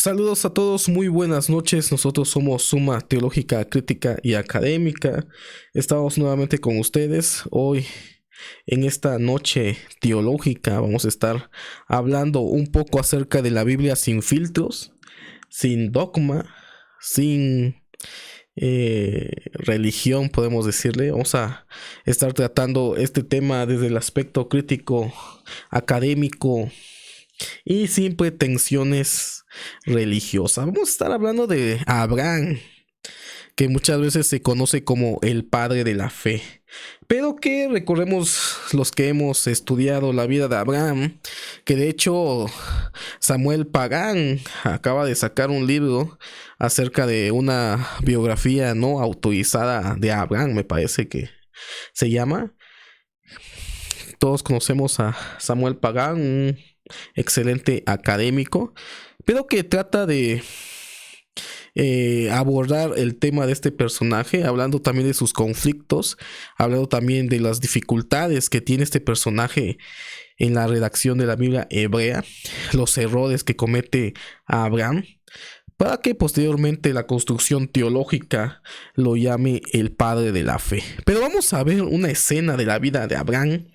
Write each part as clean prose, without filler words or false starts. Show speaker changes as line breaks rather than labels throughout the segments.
Saludos a todos, muy buenas noches. Nosotros somos Suma Teológica, Crítica y Académica. Estamos nuevamente con ustedes. Hoy, en esta noche teológica, vamos a estar hablando un poco acerca de la Biblia sin filtros, sin dogma, sin religión, podemos decirle. Vamos a estar tratando este tema desde el aspecto crítico, académico y sin pretensiones religiosas. Vamos a estar hablando de Abraham, que muchas veces se conoce como el padre de la fe, pero que recordemos los que hemos estudiado la vida de Abraham, que de hecho Samuel Pagán acaba de sacar un libro acerca de una biografía no autorizada de Abraham, me parece que se llama. Todos conocemos a Samuel Pagán, un excelente académico, pero que trata de abordar el tema de este personaje, hablando también de sus conflictos, hablando también de las dificultades que tiene este personaje en la redacción de la Biblia hebrea, los errores que comete Abraham, para que posteriormente la construcción teológica lo llame el padre de la fe. Pero vamos a ver una escena de la vida de Abraham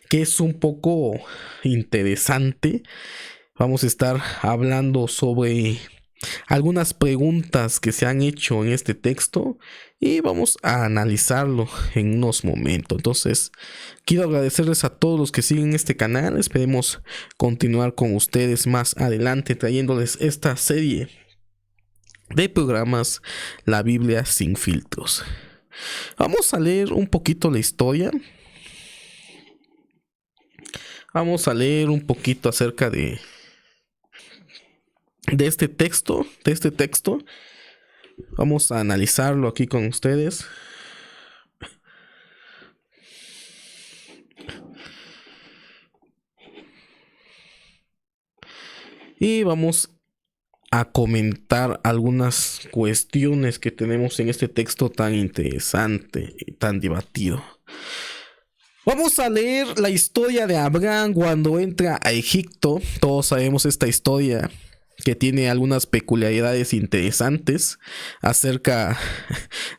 que es un poco interesante. Vamos a estar hablando sobre algunas preguntas que se han hecho en este texto y vamos a analizarlo en unos momentos. Entonces, quiero agradecerles a todos los que siguen este canal. Esperemos continuar con ustedes más adelante trayéndoles esta serie de programas, la Biblia sin filtros. Vamos a leer un poquito la historia. Vamos a leer un poquito acerca de este texto, Vamos a analizarlo aquí con ustedes. Y vamos a comentar algunas cuestiones que tenemos en este texto tan interesante y tan debatido. Vamos a leer la historia de Abraham cuando entra a Egipto. Todos sabemos esta historia, que tiene algunas peculiaridades interesantes acerca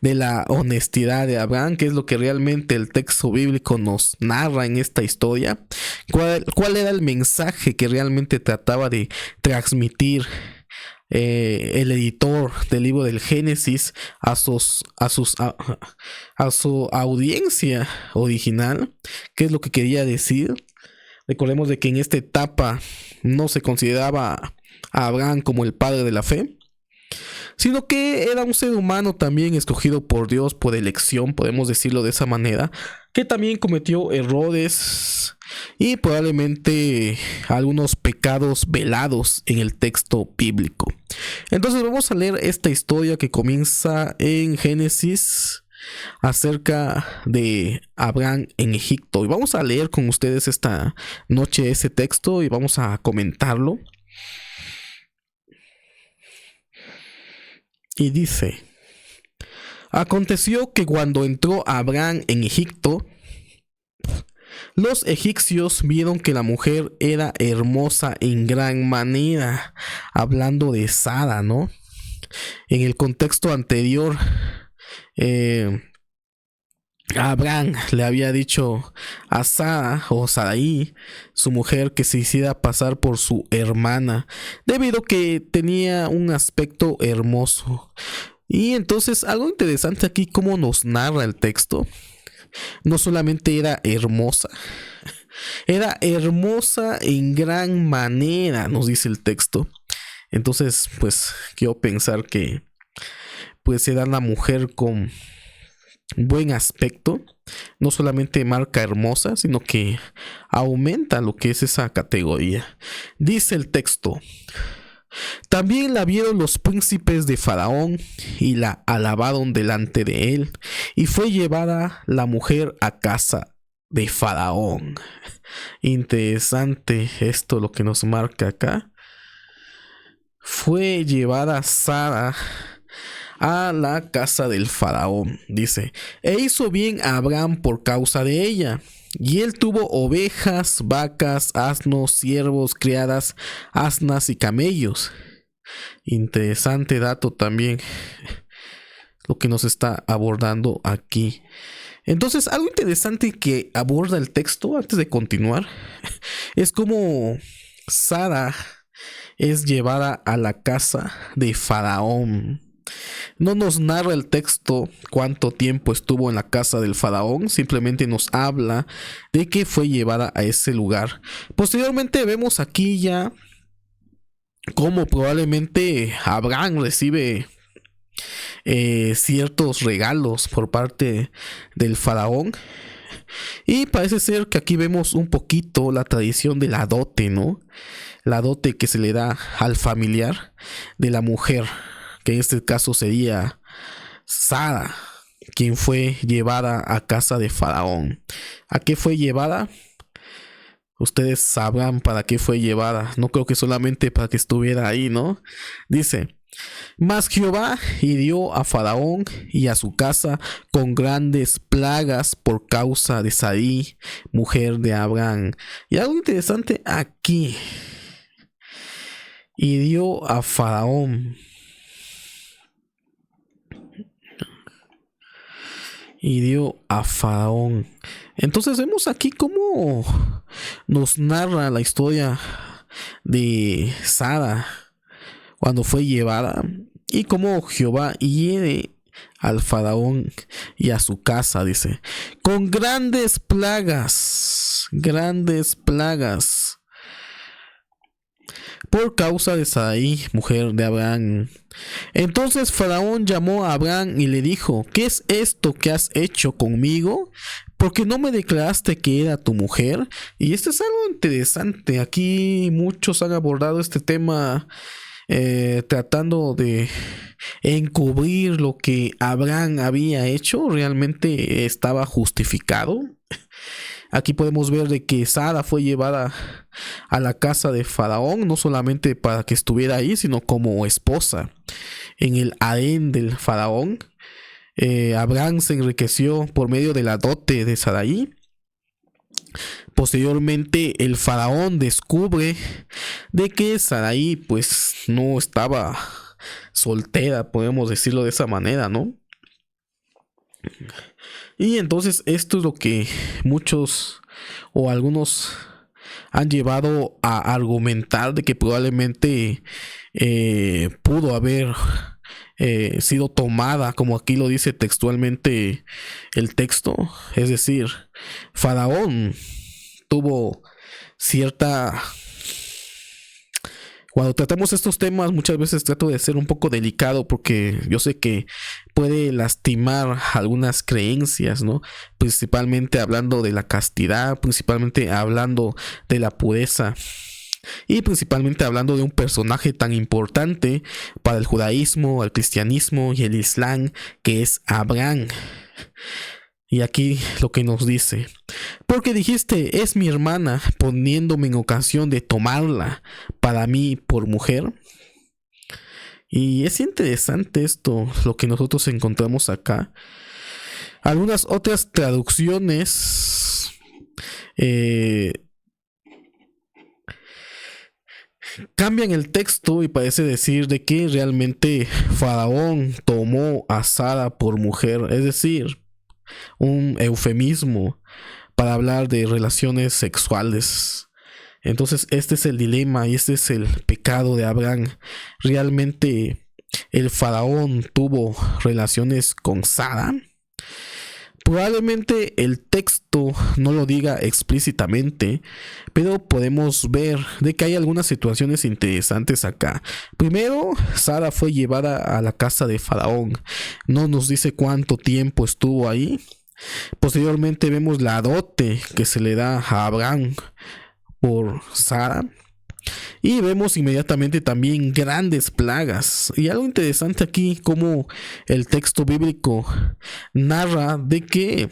de la honestidad de Abraham, que es lo que realmente el texto bíblico nos narra en esta historia. ¿Cuál era el mensaje que realmente trataba de transmitir el editor del libro del Génesis a su audiencia original? ¿Qué es lo que quería decir? Recordemos de que en esta etapa no se consideraba a Abraham como el padre de la fe, sino que era un ser humano también escogido por Dios por elección, podemos decirlo de esa manera, que también cometió errores y probablemente algunos pecados velados en el texto bíblico. Entonces vamos a leer esta historia que comienza en Génesis acerca de Abraham en Egipto, y vamos a leer con ustedes esta noche ese texto y vamos a comentarlo. Y dice: aconteció que cuando entró Abraham en Egipto, los egipcios vieron que la mujer era hermosa en gran manera, hablando de Sara, ¿no? En el contexto anterior, Abraham le había dicho a Sara o Sarai, su mujer, que se hiciera pasar por su hermana, debido a que tenía un aspecto hermoso. Y entonces algo interesante aquí, como nos narra el texto, no solamente era hermosa en gran manera, nos dice el texto. Entonces, pues quiero pensar que pues era una mujer con buen aspecto, no solamente marca hermosa, sino que aumenta lo que es esa categoría. Dice el texto: también la vieron los príncipes de Faraón y la alabaron delante de él, y fue llevada la mujer a casa de Faraón. Interesante esto, lo que nos marca acá. Fue llevada Sara a la casa del faraón, dice, e hizo bien a Abraham por causa de ella. Y él tuvo ovejas, vacas, asnos, siervos, criadas, asnas y camellos. Interesante dato también lo que nos está abordando aquí. Entonces, algo interesante que aborda el texto antes de continuar es cómo Sara es llevada a la casa de Faraón. No nos narra el texto cuánto tiempo estuvo en la casa del faraón, simplemente nos habla de que fue llevada a ese lugar. Posteriormente vemos aquí ya cómo probablemente Abraham recibe ciertos regalos por parte del faraón. Y parece ser que aquí vemos un poquito la tradición de la dote, ¿no? La dote que se le da al familiar de la mujer, que en este caso sería Sara, quien fue llevada a casa de Faraón. ¿A qué fue llevada? Ustedes sabrán para qué fue llevada. No creo que solamente para que estuviera ahí, ¿no? Dice: mas Jehová hirió a Faraón y a su casa con grandes plagas por causa de Sarai, mujer de Abraham. Y algo interesante aquí: hirió a Faraón. Hirió a Faraón. Entonces vemos aquí cómo nos narra la historia de Sara cuando fue llevada, y cómo Jehová hiere al faraón y a su casa, dice, con grandes plagas por causa de Sarai, mujer de Abraham. Entonces Faraón llamó a Abraham y le dijo: ¿qué es esto que has hecho conmigo? Porque no me declaraste que era tu mujer. Y esto es algo interesante. Aquí muchos han abordado este tema tratando de encubrir lo que Abraham había hecho. Realmente estaba justificado. Aquí podemos ver de que Sara fue llevada a la casa de Faraón, no solamente para que estuviera ahí, sino como esposa en el harén del Faraón. Abraham se enriqueció por medio de la dote de Sarai. Posteriormente el faraón descubre de que Sarai pues no estaba soltera, podemos decirlo de esa manera, ¿no? Y entonces esto es lo que muchos o algunos han llevado a argumentar de que probablemente pudo haber sido tomada, como aquí lo dice textualmente el texto. Es decir, Faraón tuvo cierta... Cuando tratamos estos temas, muchas veces trato de ser un poco delicado porque yo sé que puede lastimar algunas creencias, ¿no? Principalmente hablando de la castidad, principalmente hablando de la pureza y principalmente hablando de un personaje tan importante para el judaísmo, el cristianismo y el islam, que es Abraham. Y aquí lo que nos dice: porque dijiste, es mi hermana, poniéndome en ocasión de tomarla para mí por mujer. Y es interesante esto, lo que nosotros encontramos acá. Algunas otras traducciones cambian el texto y parece decir de que realmente Faraón tomó a Sara por mujer, es decir, un eufemismo para hablar de relaciones sexuales. Entonces este es el dilema y este es el pecado de Abraham. ¿Realmente el faraón tuvo relaciones con Sara? Probablemente el texto no lo diga explícitamente, pero podemos ver de que hay algunas situaciones interesantes acá. Primero, Sara fue llevada a la casa de Faraón. No nos dice cuánto tiempo estuvo ahí. Posteriormente vemos la dote que se le da a Abraham por Sara. Y vemos inmediatamente también grandes plagas. Y algo interesante aquí, como el texto bíblico narra de que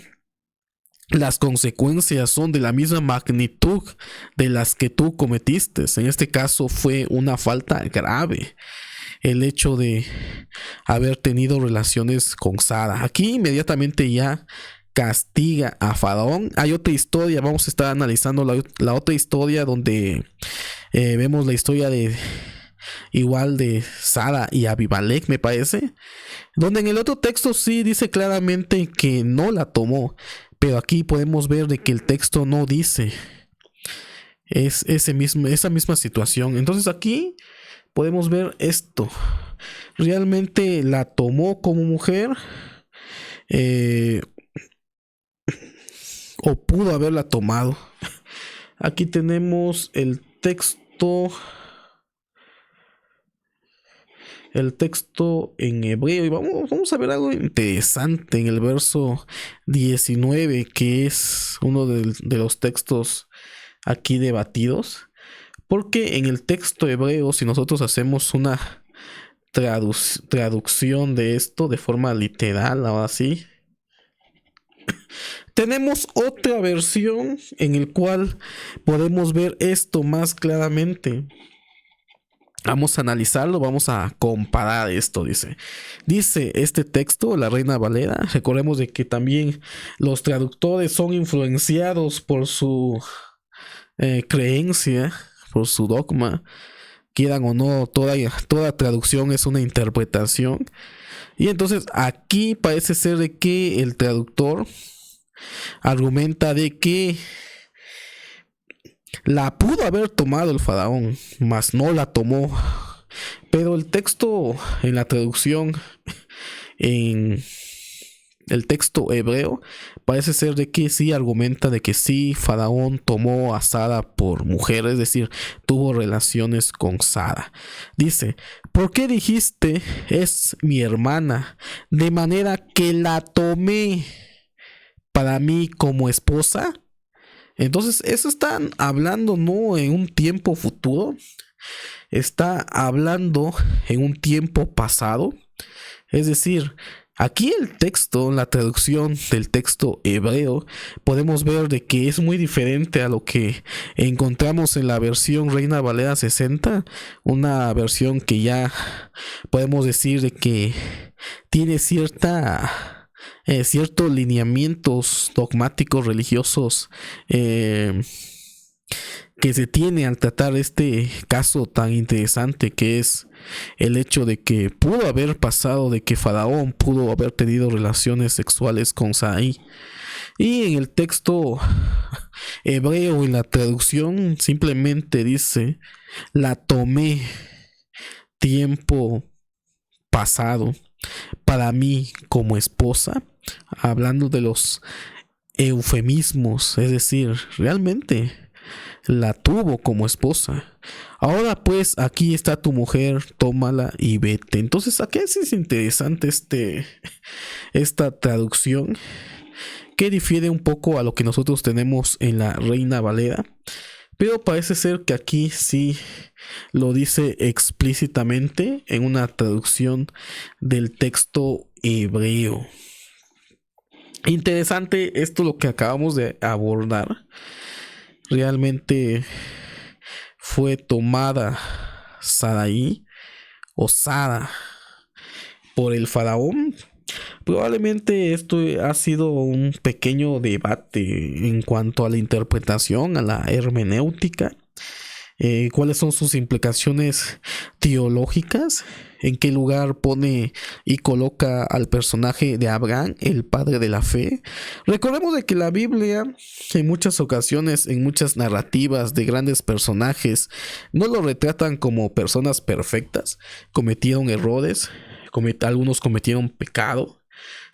las consecuencias son de la misma magnitud de las que tú cometiste. En este caso fue una falta grave el hecho de haber tenido relaciones con Sara. Aquí inmediatamente ya castiga a Faraón. Hay otra historia, vamos a estar analizando la otra historia donde vemos la historia de igual de Sara y Abimelech, me parece, donde en el otro texto sí dice claramente que no la tomó, pero aquí podemos ver de que el texto no dice esa misma situación. Entonces aquí podemos ver esto. ¿Realmente la tomó como mujer? ¿O pudo haberla tomado? Aquí tenemos el texto en hebreo, y vamos a ver algo interesante en el verso 19, que es uno de los textos aquí debatidos, porque en el texto hebreo, si nosotros hacemos una traducción de esto de forma literal, ahora sí, tenemos otra versión en el cual podemos ver esto más claramente. Vamos a analizarlo, vamos a comparar esto, dice este texto, la Reina Valera. Recordemos de que también los traductores son influenciados por su creencia, por su dogma. Quieran o no, toda traducción es una interpretación. Y entonces aquí parece ser de que el traductor argumenta de que la pudo haber tomado el faraón, mas no la tomó. Pero el texto en la traducción, en el texto hebreo, parece ser de que sí argumenta de que sí, Faraón tomó a Sara por mujer, es decir, tuvo relaciones con Sara. Dice, ¿por qué dijiste es mi hermana? De manera que la tomé para mí como esposa. Entonces eso está hablando no en un tiempo futuro, está hablando en un tiempo pasado. Es decir, aquí el texto, la traducción del texto hebreo, podemos ver de que es muy diferente a lo que encontramos en la versión Reina Valera 60, una versión que ya podemos decir de que tiene ciertos lineamientos dogmáticos religiosos que se tiene al tratar este caso tan interesante, que es el hecho de que pudo haber pasado de que Faraón pudo haber tenido relaciones sexuales con Sarai. Y en el texto hebreo, en la traducción, simplemente dice, la tomé tiempo pasado para mí como esposa, hablando de los eufemismos, es decir, realmente la tuvo como esposa. Ahora pues aquí está tu mujer, tómala y vete. Entonces aquí es interesante esta traducción, que difiere un poco a lo que nosotros tenemos en la Reina Valera, pero parece ser que aquí sí lo dice explícitamente en una traducción del texto hebreo. Interesante esto lo que acabamos de abordar. Realmente fue tomada Sarai o Sara por el faraón. Probablemente esto ha sido un pequeño debate en cuanto a la interpretación, a la hermenéutica. ¿Cuáles son sus implicaciones teológicas? ¿En qué lugar pone y coloca al personaje de Abraham, el padre de la fe? Recordemos de que la Biblia, en muchas ocasiones, en muchas narrativas de grandes personajes, no lo retratan como personas perfectas. Cometieron errores, algunos cometieron pecado,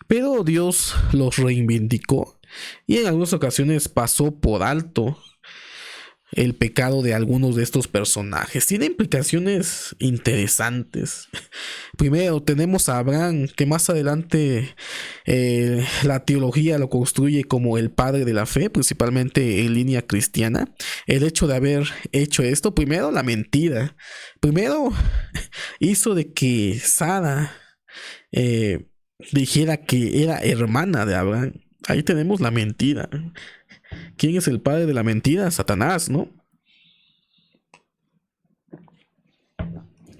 pero Dios los reivindicó y en algunas ocasiones pasó por alto el pecado de algunos de estos personajes. Tiene implicaciones interesantes. Primero tenemos a Abraham, que más adelante la teología lo construye como el padre de la fe, principalmente en línea cristiana. El hecho de haber hecho esto, primero la mentira, primero hizo de que Sara dijera que era hermana de Abraham. Ahí tenemos la mentira. ¿Quién es el padre de la mentira? Satanás, ¿no?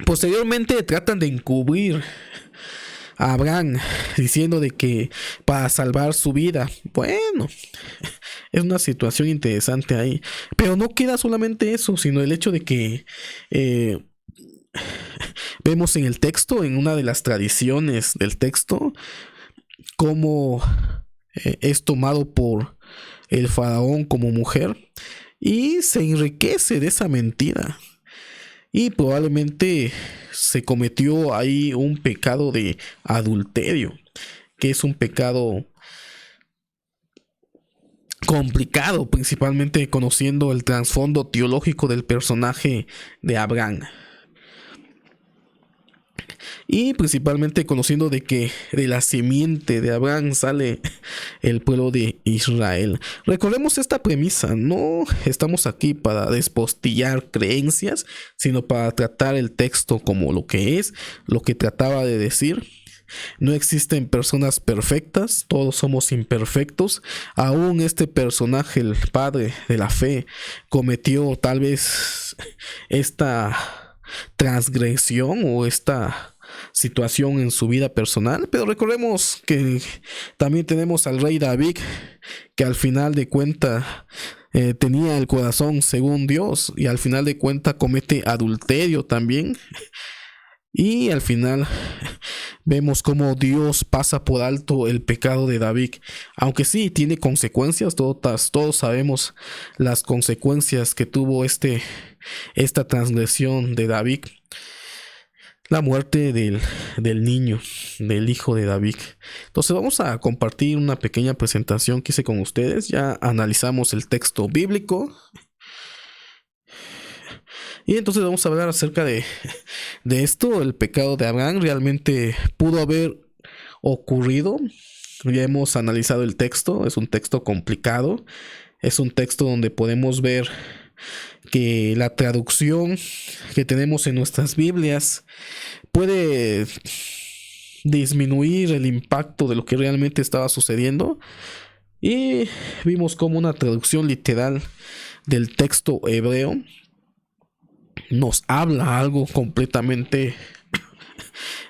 Posteriormente tratan de encubrir a Abraham diciendo de que para salvar su vida. Bueno, es una situación interesante ahí. Pero no queda solamente eso, sino el hecho de que Vemos en el texto, en una de las tradiciones del texto, cómo es tomado por el faraón como mujer y se enriquece de esa mentira. Y probablemente se cometió ahí un pecado de adulterio, que es un pecado complicado, principalmente conociendo el trasfondo teológico del personaje de Abraham. Y principalmente conociendo de que de la simiente de Abraham sale el pueblo de Israel. Recordemos esta premisa, no estamos aquí para despostillar creencias, sino para tratar el texto como lo que es, lo que trataba de decir. No existen personas perfectas, todos somos imperfectos. Aún este personaje, el padre de la fe, cometió tal vez esta transgresión o esta situación en su vida personal, pero recordemos que también tenemos al rey David, que al final de cuentas tenía el corazón según Dios y al final de cuentas comete adulterio también. Y al final vemos cómo Dios pasa por alto el pecado de David, aunque sí tiene consecuencias. Todos sabemos las consecuencias que tuvo esta transgresión de David, la muerte del niño, del hijo de David. Entonces vamos a compartir una pequeña presentación que hice con ustedes. Ya analizamos el texto bíblico y entonces vamos a hablar acerca de esto. El pecado de Abraham realmente pudo haber ocurrido. Ya hemos analizado el texto, es un texto complicado, es un texto donde podemos ver que la traducción que tenemos en nuestras Biblias puede disminuir el impacto de lo que realmente estaba sucediendo, y vimos como una traducción literal del texto hebreo nos habla algo completamente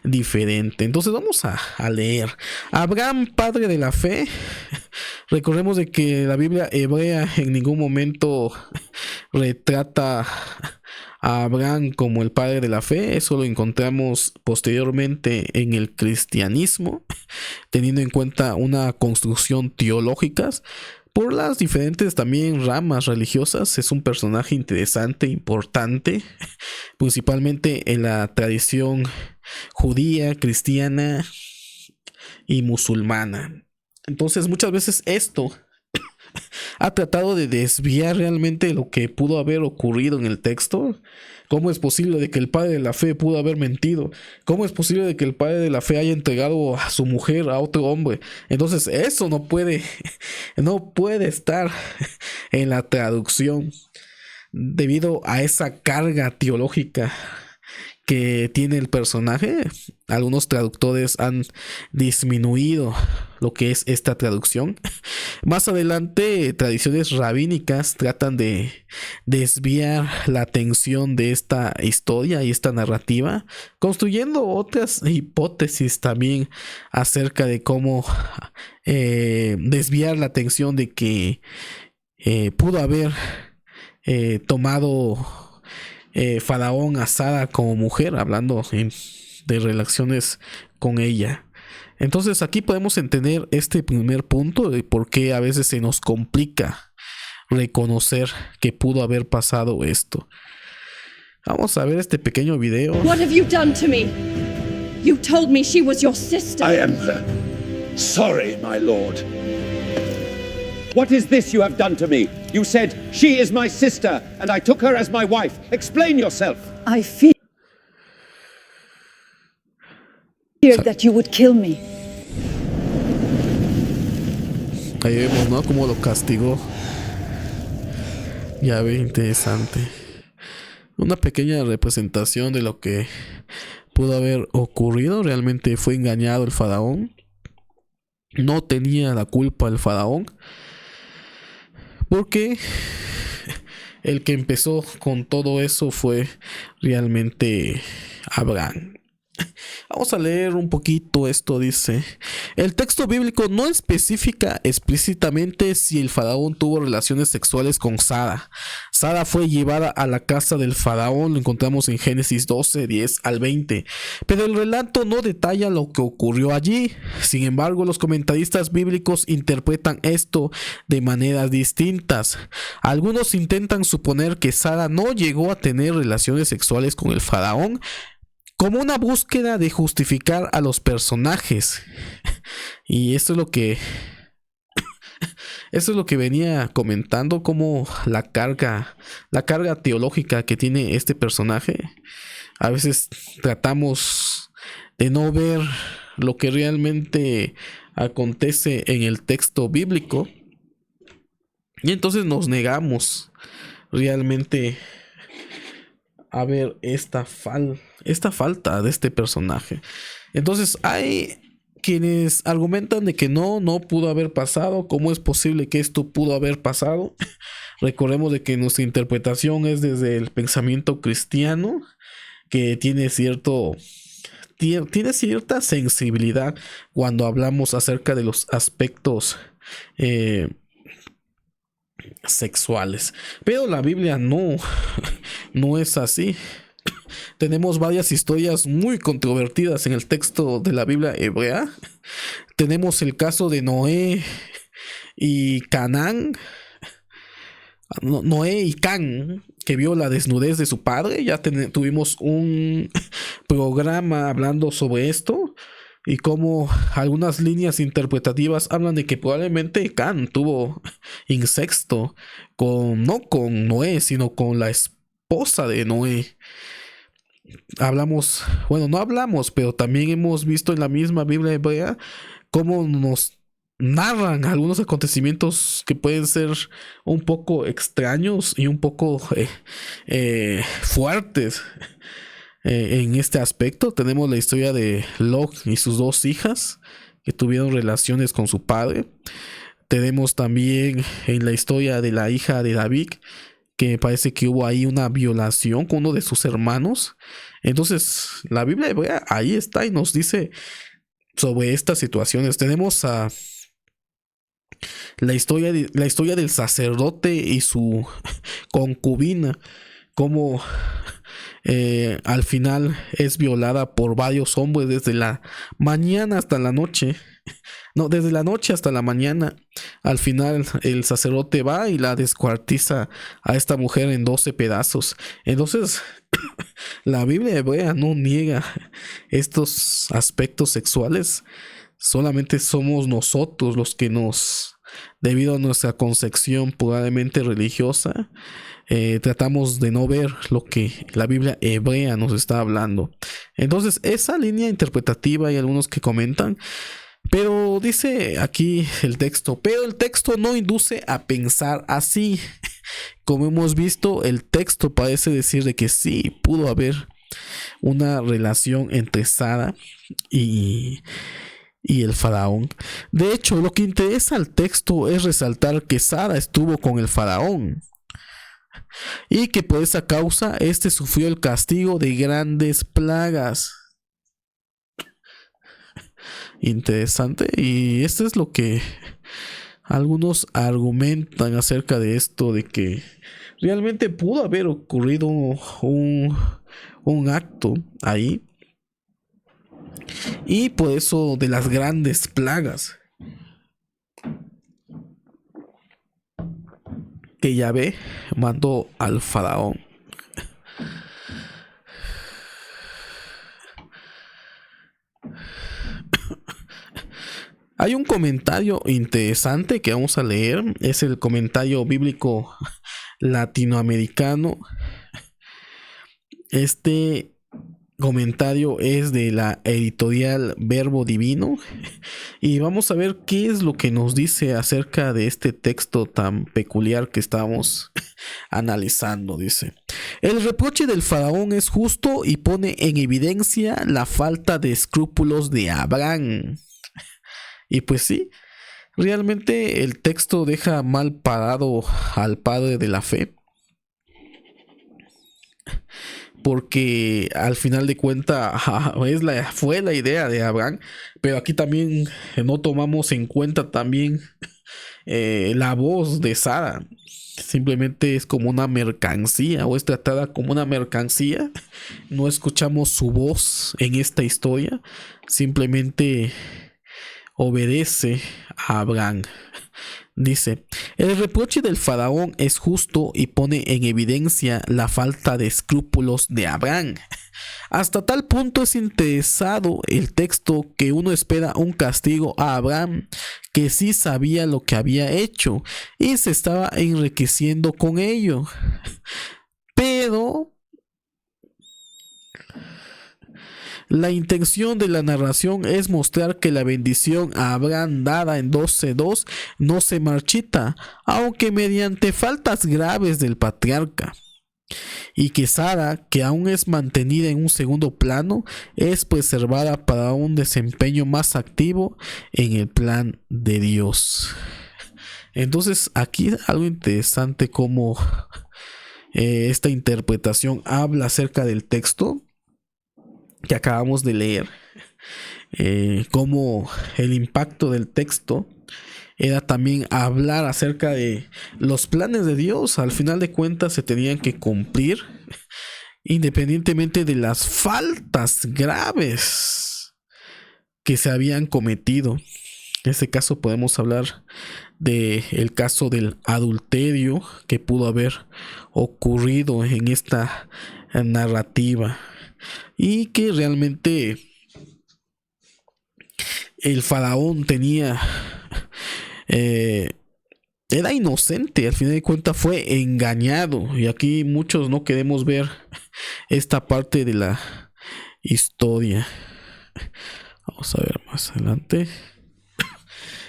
diferente. Entonces vamos a leer. Abraham, padre de la fe. Recordemos de que la Biblia hebrea en ningún momento retrata a Abraham como el padre de la fe. Eso lo encontramos posteriormente en el cristianismo, teniendo en cuenta una construcción teológica por las diferentes también ramas religiosas. Es un personaje interesante, importante, principalmente en la tradición judía, cristiana y musulmana. Entonces muchas veces esto ha tratado de desviar realmente lo que pudo haber ocurrido en el texto. ¿Cómo es posible de que el padre de la fe pudo haber mentido? ¿Cómo es posible de que el padre de la fe haya entregado a su mujer a otro hombre? Entonces eso no puede estar en la traducción debido a esa carga teológica que tiene el personaje. Algunos traductores han disminuido lo que es esta traducción. Más adelante, tradiciones rabínicas tratan de desviar la atención de esta historia y esta narrativa, construyendo otras hipótesis también acerca de cómo desviar la atención de que pudo haber tomado Faraón a Sara como mujer, hablando de relaciones con ella. Entonces aquí podemos entender este primer punto de por qué a veces se nos complica reconocer que pudo haber pasado esto. Vamos a ver este pequeño video.
What have you done to me? You told me she was your sister.
I am sorry, my lord. What is this you have done to me? You said, she is my sister, and I took her as my wife. Explain yourself.
I feared that you would kill me.
Ahí vemos, ¿no? Cómo lo castigó. Ya ve, interesante. Una pequeña representación de lo que pudo haber ocurrido. Realmente fue engañado el faraón. No tenía la culpa el faraón, porque el que empezó con todo eso fue realmente Abraham. Vamos a leer un poquito esto, dice. El texto bíblico no especifica explícitamente si el faraón tuvo relaciones sexuales con Sara. Sara fue llevada a la casa del faraón, lo encontramos en Génesis 12, 10 al 20. Pero el relato no detalla lo que ocurrió allí. Sin embargo, los comentaristas bíblicos interpretan esto de maneras distintas. Algunos intentan suponer que Sara no llegó a tener relaciones sexuales con el faraón, como una búsqueda de justificar a los personajes. Y esto es lo que venía comentando, como la carga teológica que tiene este personaje. A veces tratamos de no ver lo que realmente acontece en el texto bíblico, y entonces nos negamos realmente a ver esta falta de este personaje. Entonces hay quienes argumentan de que no pudo haber pasado. ¿Cómo es posible que esto pudo haber pasado? Recordemos de que nuestra interpretación es desde el pensamiento cristiano, que tiene cierta sensibilidad cuando hablamos acerca de los aspectos sexuales. Pero la Biblia no es así. Tenemos varias historias muy controvertidas en el texto de la Biblia hebrea. Tenemos el caso de Noé y Canaán. Noé y Can, que vio la desnudez de su padre. Ya tuvimos un programa hablando sobre esto, y como algunas líneas interpretativas hablan de que probablemente Can tuvo incesto no con Noé, sino con la esposa de Noé. No hablamos, pero también hemos visto en la misma Biblia hebrea cómo nos narran algunos acontecimientos que pueden ser un poco extraños y un poco fuertes. En este aspecto tenemos la historia de Lot y sus dos hijas que tuvieron relaciones con su padre. Tenemos también en la historia de la hija de David, que parece que hubo ahí una violación con uno de sus hermanos. Entonces la Biblia hebrea ahí está y nos dice sobre estas situaciones. Tenemos la historia del sacerdote y su concubina, como al final es violada por varios hombres desde la mañana hasta la noche. No, desde la noche hasta la mañana. Al final el sacerdote va y la descuartiza a esta mujer en 12 pedazos. Entonces la Biblia hebrea no niega estos aspectos sexuales. Solamente somos nosotros los que debido a nuestra concepción probablemente religiosa, tratamos de no ver lo que la Biblia hebrea nos está hablando. Entonces esa línea interpretativa, hay algunos que comentan, pero dice aquí el texto, pero el texto no induce a pensar así. Como hemos visto, el texto parece decir de que sí pudo haber una relación entre Sara y el faraón. De hecho, lo que interesa al texto es resaltar que Sara estuvo con el faraón y que por esa causa este sufrió el castigo de grandes plagas. Interesante, y esto es lo que algunos argumentan acerca de esto, de que realmente pudo haber ocurrido un acto ahí, y por eso de las grandes plagas que Yahvé mandó al faraón. Hay un comentario interesante que vamos a leer, es el comentario bíblico latinoamericano. Este comentario es de la editorial Verbo Divino, y vamos a ver qué es lo que nos dice acerca de este texto tan peculiar que estamos analizando. Dice: el reproche del faraón es justo y pone en evidencia la falta de escrúpulos de Abraham. Y pues sí, realmente el texto deja mal parado al padre de la fe, porque al final de cuentas fue la idea de Abraham, pero aquí también no tomamos en cuenta también la voz de Sara. Simplemente es como una mercancía o es tratada como una mercancía. No escuchamos su voz en esta historia, simplemente obedece a Abraham. Dice, el reproche del faraón es justo y pone en evidencia la falta de escrúpulos de Abraham. Hasta tal punto es interesado el texto que uno espera un castigo a Abraham, que sí sabía lo que había hecho y se estaba enriqueciendo con ello. Pero la intención de la narración es mostrar que la bendición a Abraham dada en 12:2 no se marchita, aunque mediante faltas graves del patriarca, y que Sara, que aún es mantenida en un segundo plano, es preservada para un desempeño más activo en el plan de Dios. Entonces aquí algo interesante como esta interpretación habla acerca del texto que acabamos de leer, como el impacto del texto era también hablar acerca de los planes de Dios. Al final de cuentas se tenían que cumplir independientemente de las faltas graves que se habían cometido. En este caso podemos hablar del caso del adulterio que pudo haber ocurrido en esta narrativa, y que realmente el faraón tenía era inocente, al final de cuentas fue engañado, y aquí muchos no queremos ver esta parte de la historia. Vamos a ver más adelante.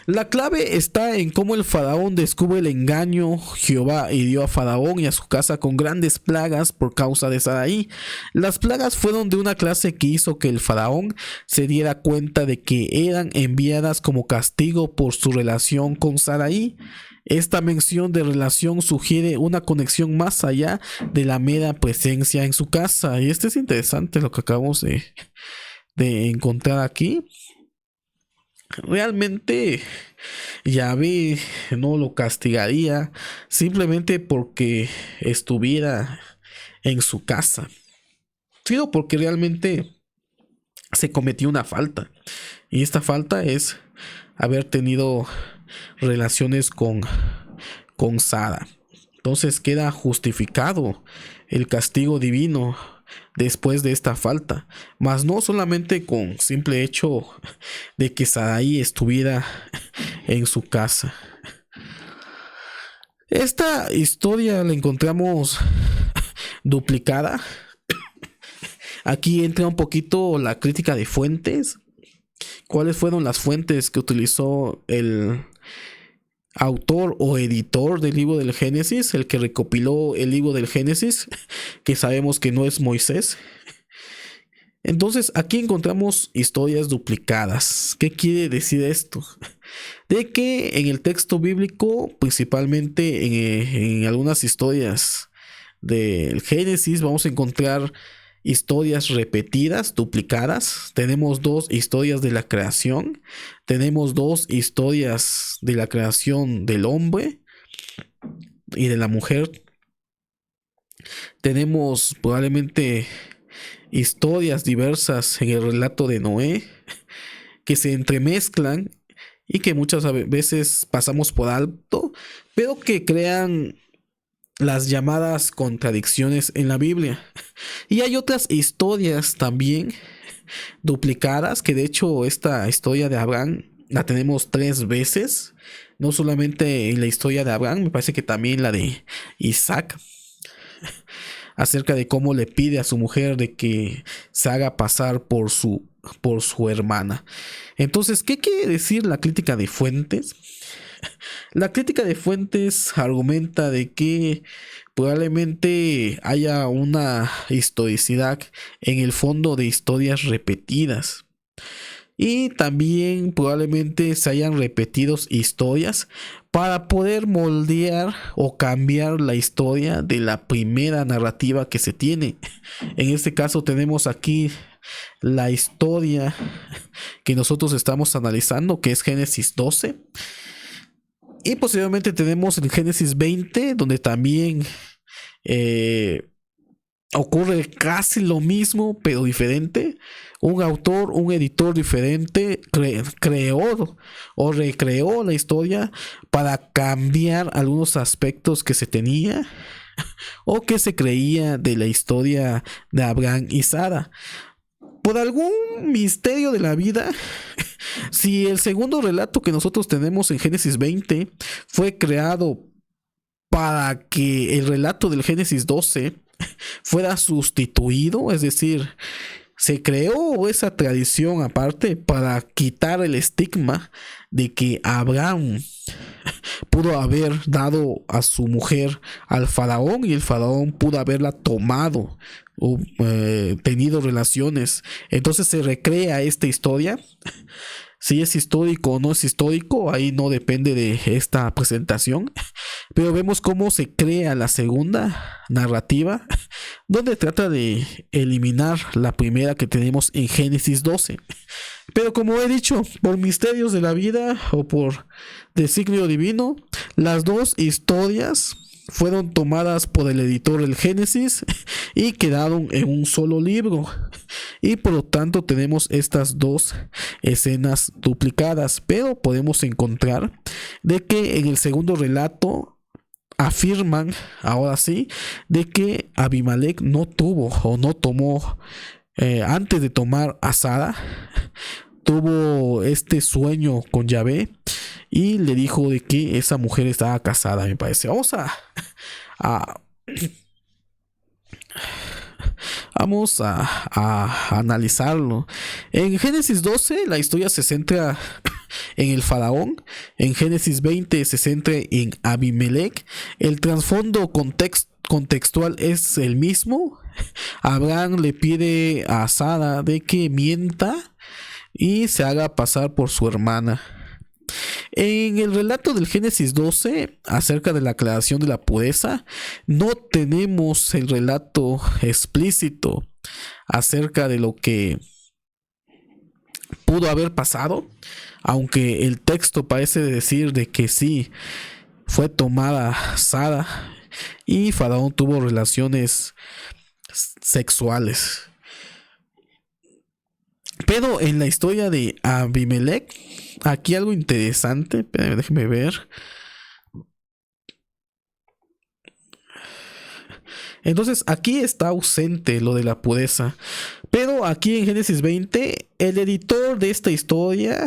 La clave está en cómo el faraón descubre el engaño. Jehová hirió a Faraón y a su casa con grandes plagas por causa de Sarai. Las plagas fueron de una clase que hizo que el faraón se diera cuenta de que eran enviadas como castigo por su relación con Sarai. Esta mención de relación sugiere una conexión más allá de la mera presencia en su casa. Y es interesante lo que acabamos de encontrar aquí. Realmente Yahvé no lo castigaría simplemente porque estuviera en su casa, sino porque realmente se cometió una falta, y esta falta es haber tenido relaciones con Sara. Entonces queda justificado el castigo divino después de esta falta, mas no solamente con simple hecho de que Sarai estuviera en su casa. Esta historia la encontramos duplicada. Aquí entra un poquito la crítica de fuentes. ¿Cuáles fueron las fuentes que utilizó el autor o editor del libro del Génesis, el que recopiló el libro del Génesis, que sabemos que no es Moisés? Entonces aquí encontramos historias duplicadas. ¿Qué quiere decir esto? De que en el texto bíblico, principalmente en algunas historias del Génesis, vamos a encontrar historias repetidas, duplicadas. Tenemos 2 historias de la creación, tenemos 2 historias de la creación del hombre y de la mujer. Tenemos probablemente historias diversas en el relato de Noé que se entremezclan y que muchas veces pasamos por alto, pero que crean las llamadas contradicciones en la Biblia. Y hay otras historias también duplicadas, que de hecho esta historia de Abraham la tenemos 3 veces, no solamente en la historia de Abraham, me parece que también la de Isaac, acerca de cómo le pide a su mujer de que se haga pasar por su hermana. Entonces, ¿qué quiere decir la crítica de fuentes? La crítica de fuentes argumenta de que probablemente haya una historicidad en el fondo de historias repetidas, y también probablemente se hayan repetido historias para poder moldear o cambiar la historia de la primera narrativa que se tiene. En este caso tenemos aquí la historia que nosotros estamos analizando, que es Génesis 12, y posteriormente tenemos el Génesis 20, donde también ocurre casi lo mismo pero diferente. Un autor, un editor diferente creó o recreó la historia para cambiar algunos aspectos que se tenía o que se creía de la historia de Abraham y Sara. Por algún misterio de la vida, si el segundo relato que nosotros tenemos en Génesis 20 fue creado para que el relato del Génesis 12 fuera sustituido, es decir, se creó esa tradición aparte para quitar el estigma de que Abraham pudo haber dado a su mujer al faraón y el faraón pudo haberla tomado o tenido relaciones. Entonces se recrea esta historia. Si es histórico o no es histórico, ahí no depende de esta presentación, pero vemos cómo se crea la segunda narrativa, donde trata de eliminar la primera que tenemos en Génesis 12. Pero como he dicho, por misterios de la vida o por designio divino, las dos historias fueron tomadas por el editor del Génesis y quedaron en un solo libro, y por lo tanto tenemos estas dos escenas duplicadas. Pero podemos encontrar de que en el segundo relato afirman, ahora sí, de que Abimelech no tuvo o no tomó, antes de tomar a Sara, tuvo este sueño con Yahvé y le dijo de que esa mujer estaba casada, me parece. Vamos a analizarlo. En Génesis 12 la historia se centra en el faraón. En Génesis 20 se centra en Abimelech. El trasfondo contextual es el mismo. Abraham le pide a Sara de que mienta y se haga pasar por su hermana. En el relato del Génesis 12 acerca de la aclaración de la pureza, no tenemos el relato explícito acerca de lo que pudo haber pasado, aunque el texto parece decir de que sí fue tomada Sara y Faraón tuvo relaciones sexuales. Pero en la historia de Abimelech, aquí algo interesante, déjenme ver. Entonces aquí está ausente lo de la pureza, pero aquí en Génesis 20 el editor de esta historia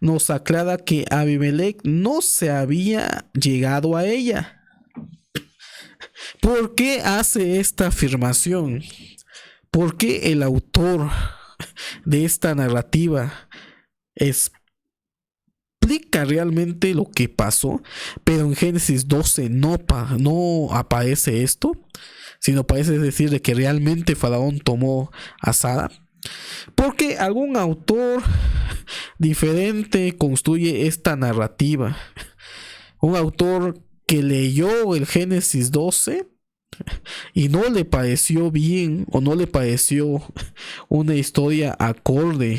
nos aclara que Abimelech no se había llegado a ella. ¿Por qué hace esta afirmación? ¿Por qué el autor de esta narrativa explica realmente lo que pasó, pero en Génesis 12 no aparece esto, sino parece decir de que realmente Faraón tomó a Sara? Porque algún autor diferente construye esta narrativa, un autor que leyó el Génesis 12 y no le pareció bien o no le pareció una historia acorde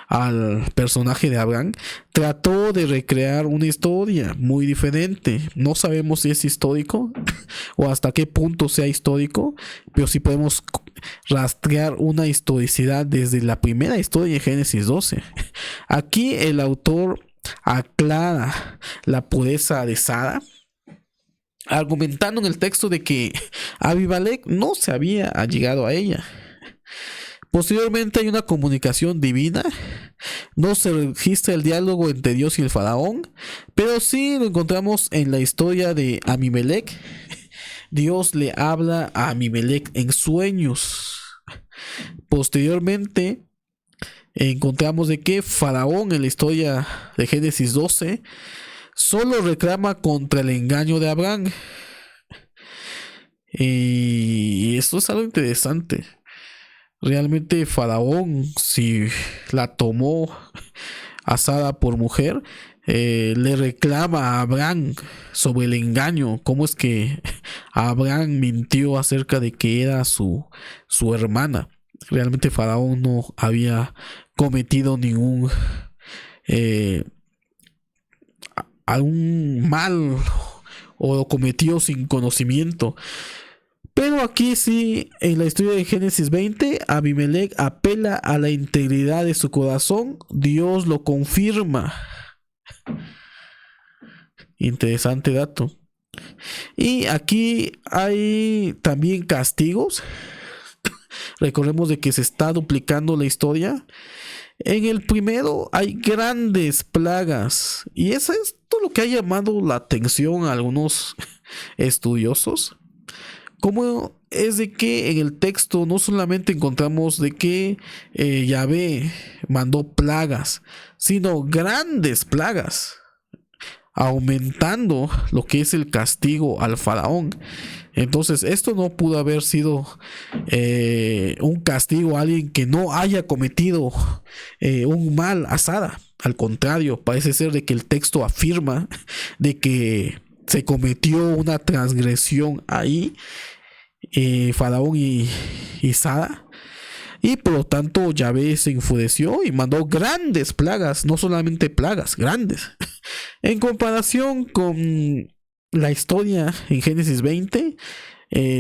al personaje de Abraham, trató de recrear una historia muy diferente. No sabemos si es histórico o hasta qué punto sea histórico, pero sí podemos rastrear una historicidad desde la primera historia de Génesis 12. Aquí el autor aclara la pureza de Sara, argumentando en el texto de que Abimelech no se había allegado a ella. Posteriormente hay una comunicación divina. No se registra el diálogo entre Dios y el faraón, pero sí lo encontramos en la historia de Abimelech. Dios le habla a Abimelech en sueños. Posteriormente encontramos de que Faraón, en la historia de Génesis 12, solo reclama contra el engaño de Abraham. Y esto es algo interesante. realmente Faraón, si la tomó a Sara por mujer, le reclama a Abraham sobre el engaño, cómo es que Abraham mintió acerca de que era su hermana. Realmente Faraón no había cometido ningún algún mal, o lo cometió sin conocimiento. Pero aquí sí, en la historia de Génesis 20, Abimelech apela a la integridad de su corazón. Dios lo confirma. Interesante dato. Y aquí hay también castigos. Recordemos de que se está duplicando la historia. En el primero hay grandes plagas. Y eso es todo lo que ha llamado la atención a algunos estudiosos. Como es de que en el texto no solamente encontramos de que Yahvé mandó plagas, sino grandes plagas, aumentando lo que es el castigo al faraón. Entonces esto no pudo haber sido un castigo a alguien que no haya cometido un mal a Sara. Al contrario, parece ser de que el texto afirma de que se cometió una transgresión ahí, Faraón y Sara, y por lo tanto Yahvé se enfureció y mandó grandes plagas, no solamente plagas, grandes. En comparación con la historia en Génesis 20,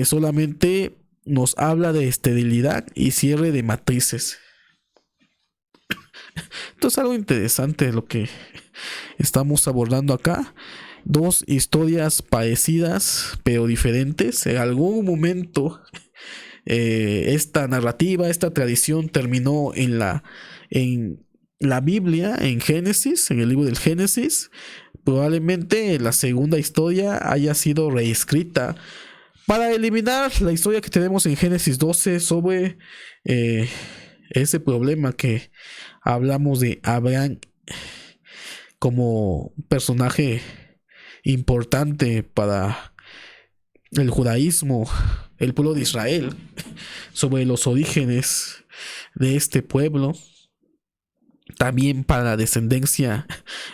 solamente nos habla de esterilidad y cierre de matrices. Entonces, algo interesante lo que estamos abordando acá. Dos historias parecidas pero diferentes. En algún momento esta narrativa, esta tradición terminó en la Biblia, en Génesis, en el libro del Génesis. Probablemente la segunda historia haya sido reescrita para eliminar la historia que tenemos en Génesis 12 sobre ese problema que hablamos de Abraham como personaje importante para el judaísmo, el pueblo de Israel, sobre los orígenes de este pueblo, también para la descendencia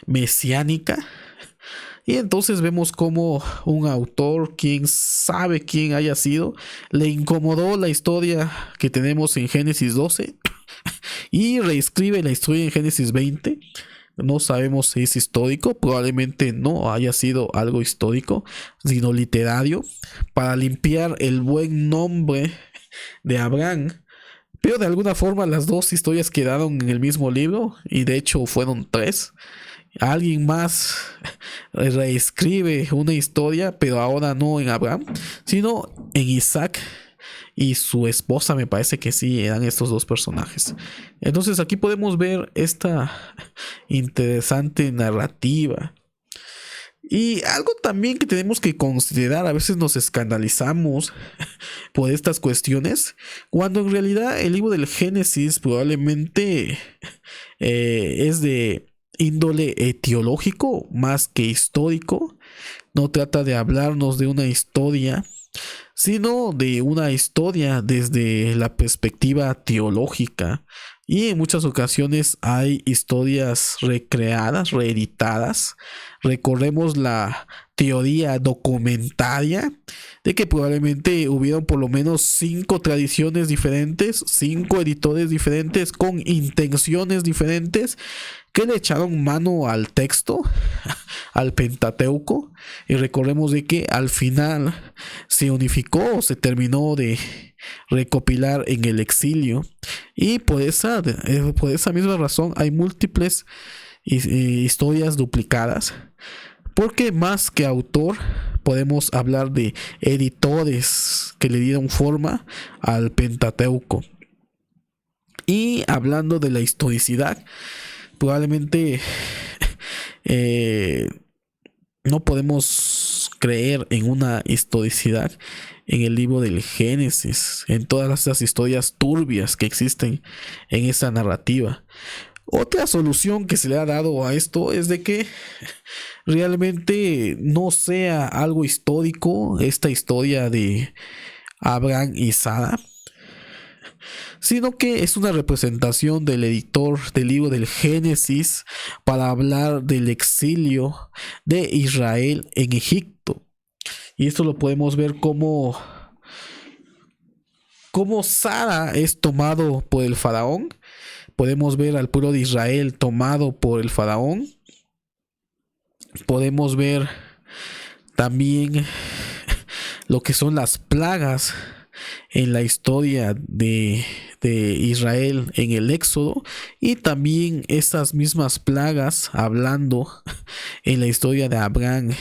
mesiánica. Y entonces vemos como un autor, quien sabe quién haya sido, le incomodó la historia que tenemos en Génesis 12 y reescribe la historia en Génesis 20. No sabemos si es histórico, probablemente no haya sido algo histórico, sino literario, para limpiar el buen nombre de Abraham. Pero de alguna forma las dos historias quedaron en el mismo libro, y de hecho fueron tres. Alguien más reescribe una historia, pero ahora no en Abraham, sino en Isaac y su esposa. Me parece que sí eran estos dos personajes. Entonces aquí podemos ver esta interesante narrativa. Y algo también que tenemos que considerar: a veces nos escandalizamos por estas cuestiones, cuando en realidad el libro del Génesis probablemente es de índole etiológico más que histórico. No trata de hablarnos de una historia, sino de una historia desde la perspectiva teológica. Y en muchas ocasiones hay historias recreadas, reeditadas. Recordemos la teoría documentaria de que probablemente hubieron por lo menos 5 tradiciones diferentes, 5 editores diferentes con intenciones diferentes, que le echaron mano al texto, al Pentateuco. Y recordemos de que al final se unificó, se terminó de recopilar en el exilio. Y por esa misma razón hay múltiples historias duplicadas, porque más que autor podemos hablar de editores que le dieron forma al Pentateuco. Y hablando de la historicidad, probablemente no podemos creer en una historicidad en el libro del Génesis, en todas esas historias turbias que existen en esa narrativa. Otra solución que se le ha dado a esto es de que realmente no sea algo histórico esta historia de Abraham y Sara, sino que es una representación del editor del libro del Génesis para hablar del exilio de Israel en Egipto. Y esto lo podemos ver como Sara es tomado por el faraón. Podemos ver al pueblo de Israel tomado por el faraón. Podemos ver también lo que son las plagas en la historia de Israel en el Éxodo, y también esas mismas plagas hablando en la historia de Abraham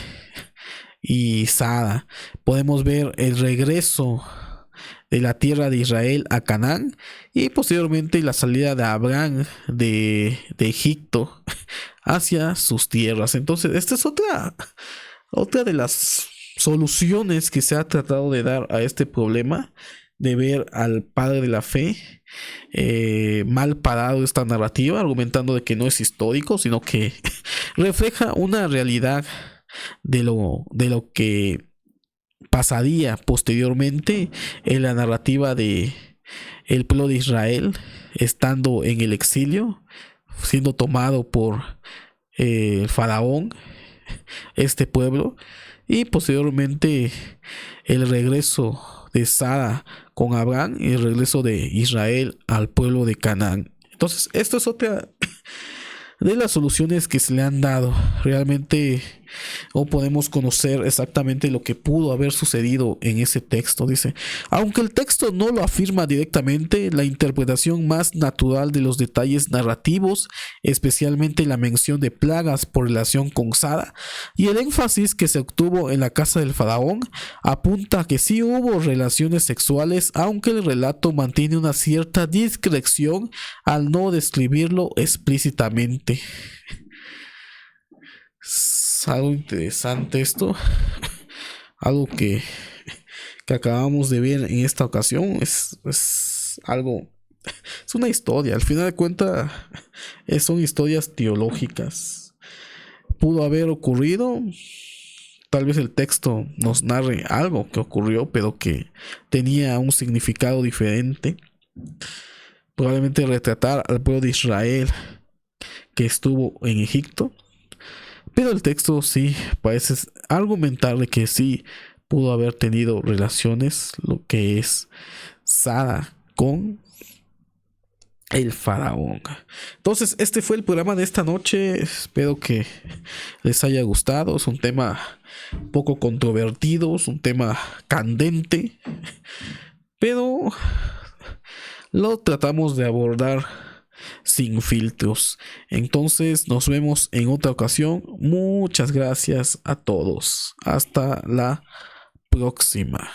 y Sara. Podemos ver el regreso de la tierra de Israel a Canaán y posteriormente la salida de Abraham de Egipto hacia sus tierras. Entonces esta es otra de las soluciones que se ha tratado de dar a este problema, de ver al padre de la fe mal parado esta narrativa, argumentando de que no es histórico, sino que refleja una realidad de lo que pasaría posteriormente en la narrativa de el pueblo de Israel estando en el exilio, siendo tomado por el faraón, este pueblo, y posteriormente el regreso de Sara con Abraham y el regreso de Israel al pueblo de Canaán. Entonces, esto es otra de las soluciones que se le han dado. Realmente no podemos conocer exactamente lo que pudo haber sucedido en ese texto. Dice, aunque el texto no lo afirma directamente, la interpretación más natural de los detalles narrativos, especialmente la mención de plagas por relación con Sara y el énfasis que se obtuvo en la casa del faraón, apunta a que sí hubo relaciones sexuales, aunque el relato mantiene una cierta discreción al no describirlo explícitamente. Es algo interesante esto. Algo que acabamos de ver en esta ocasión. Es algo. Es una historia. Al final de cuentas, son historias teológicas. Pudo haber ocurrido. Tal vez el texto nos narre algo que ocurrió, pero que tenía un significado diferente. Probablemente retratar al pueblo de Israel que estuvo en Egipto. Pero el texto sí parece argumentar de que sí pudo haber tenido relaciones, lo que es Sara con el faraón. Entonces, este fue el programa de esta noche. Espero que les haya gustado. Es un tema un poco controvertido, es un tema candente, pero lo tratamos de abordar sin filtros. Entonces nos vemos en otra ocasión. Muchas gracias a todos. Hasta la próxima.